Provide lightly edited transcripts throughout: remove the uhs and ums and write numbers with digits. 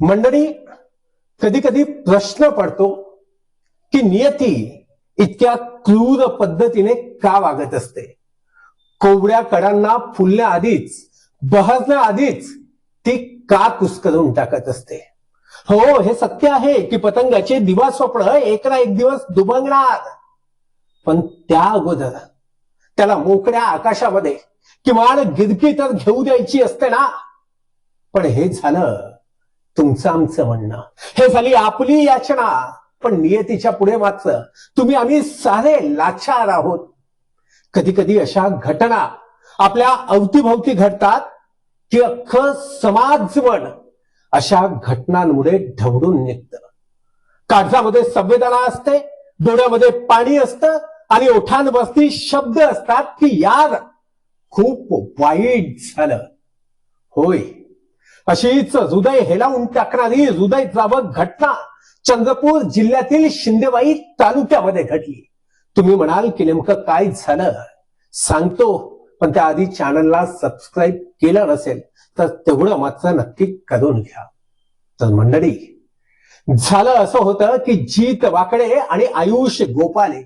मंडळी, कधी कधी प्रश्न पडतो की नियती इतक्या क्रूर पद्धतीने का वागत असते. कोवड्या कडांना फुलण्याआधीच, बहरण्याआधीच ती का कुस्करून टाकत असते. हो, हे सत्य आहे की पतंगाचे दिवा स्वप्न एक ना एक दिवस दुभंगणार, पण त्या अगोदर त्याला मोकळ्या आकाशामध्ये किमान गिरकी तर घेऊ द्यायची असते ना. पण हे झालं तुमचं आमचं म्हणणं, हे झाली आपली याचना. पण नियतीच्या पुढे मात्र तुम्ही आम्ही सारे लाचार आहोत. कधी कधी अशा घटना आपल्या अवतीभोवती घडतात की अख्खं समाजमन अशा घटनांमुळे ढवळून निघतं. काळजामध्ये संवेदना असते, डोळ्यामध्ये पाणी असतं आणि ओठांवरती शब्द असतात की यार खूप वाईट झालं. होय, अशीच हृदय हेलावून टाकणारी हृदयद्रावक घटना चंद्रपूर जिल्ह्यातील शिंदेवाई तालुक्यामध्ये घडली. तुम्ही म्हणाल की नेमकं काय झालं, सांगतो, पण त्याआधी चॅनलला सबस्क्राईब केलं नसेल तर तेवढं मात्र नक्की करून घ्या. तर मंडळी, झालं असं होतं की जीत वाकडे आणि आयुष गोपाले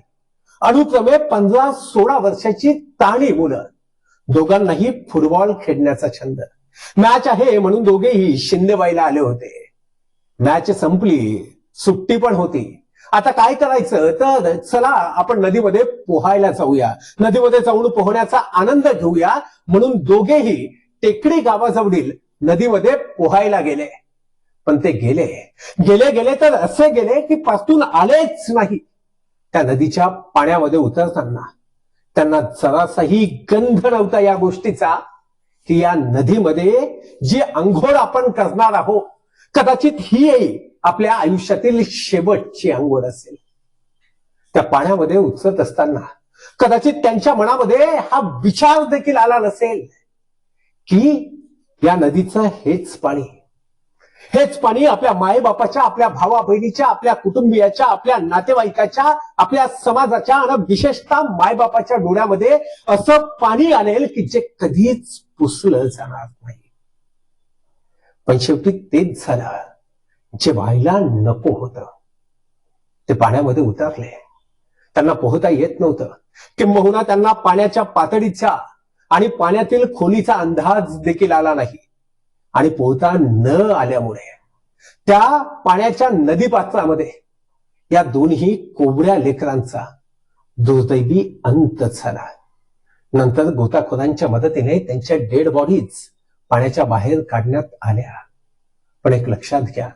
अनुक्रमे 15-16 वर्षाची ताणी मुलं, दोघांनाही फुटबॉल खेळण्याचा छंद. मॅच आहे म्हणून दोघेही शिंदेवाईला आले होते. मॅच संपली, सुट्टी पण होती. आता काय करायचं, तर चला आपण नदीमध्ये पोहायला जाऊया, नदीमध्ये जाऊन पोहण्याचा आनंद घेऊया म्हणून दोघेही टेकडी गावाजवळील नदीमध्ये पोहायला गेले. पण ते गेले गेले गेले तर असे गेले की पासून आलेच नाही. त्या नदीच्या पाण्यामध्ये उतरताना त्यांना जरासाही गंध नव्हता या गोष्टीचा की या नदीमध्ये जी अंघोळ आपण करणार आहोत, कदाचित ही आपल्या आयुष्यातील शेवटची अंघोळ असेल. त्या पाण्यामध्ये उतरत असताना कदाचित त्यांच्या मनामध्ये हा विचार देखील आला नसेल की या नदीचं हेच पाणी आपल्या मायबापाच्या, आपल्या भावा बहिणीच्या, आपल्या कुटुंबियाच्या, आपल्या नातेवाईकाच्या, आपल्या समाजाच्या आणि विशेषतः मायबापाच्या डोळ्यामध्ये असं पाणी आणेल की जे कधीच पुसलं जाणार नाही. पण शेवटी तेच झालं जे व्हायला नको होतं. ते पाण्यामध्ये उतरले, त्यांना पोहता येत नव्हतं. किंबहुना त्यांना पाण्याच्या पातळीचा आणि पाण्यातील खोलीचा अंदाज देखील आला नाही. आणि पोहता न आल्यामुळे त्या पाण्याच्या नदीपात्रामध्ये या दोन्ही कोवड्या लेकरांचा दुर्दैवी अंत झाला. नंतर गोताखोरांच्या मदतीने त्यांच्या डेड बॉडीज पाण्याच्या बाहेर काढण्यात आल्या. पण एक लक्षात घ्या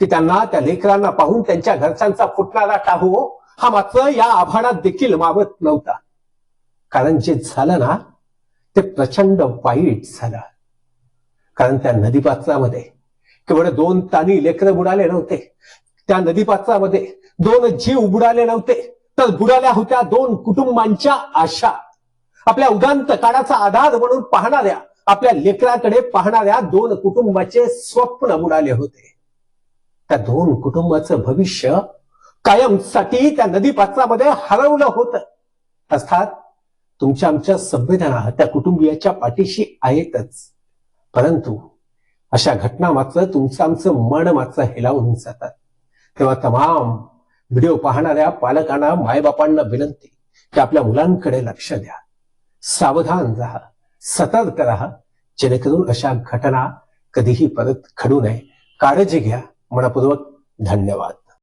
की त्यांना, त्या लेकरांना पाहून त्यांच्या घरच्यांचा फुटणारा टाहो हा मात्र या आभाळात देखील मावत नव्हता. कारण जे झालं ना ते प्रचंड वाईट झालं. कारण त्या नदीपात्रामध्ये केवळ 2 तानी लेकरं बुडाले नव्हते, त्या नदीपात्रामध्ये 2 जीव बुडाले नव्हते, तर बुडाल्या होत्या 2 कुटुंबांच्या आशा. आपल्या उदांत काळाचा आधार म्हणून पाहणाऱ्या, आपल्या लेकराकडे पाहणाऱ्या 2 कुटुंबाचे स्वप्न बुडाले होते. त्या 2 कुटुंबाचं भविष्य कायमसाठी त्या नदीपात्रामध्ये हरवलं होतं. अर्थात तुमच्या आमच्या संवेदना त्या कुटुंबियाच्या पाठीशी आहेतच, परंतु अशा घटना मात्र तुमचं आमचं मन मात्र हेलावून जातात. तेव्हा तमाम व्हिडिओ पाहणाऱ्या पालकांना, मायबापांना विनंती की आपल्या मुलांकडे लक्ष द्या, सावधान राहा, सतर्क राहा, जेणेकरून अशा घटना कधीही परत घडू नये. काळजी घ्या. मनपूर्वक धन्यवाद.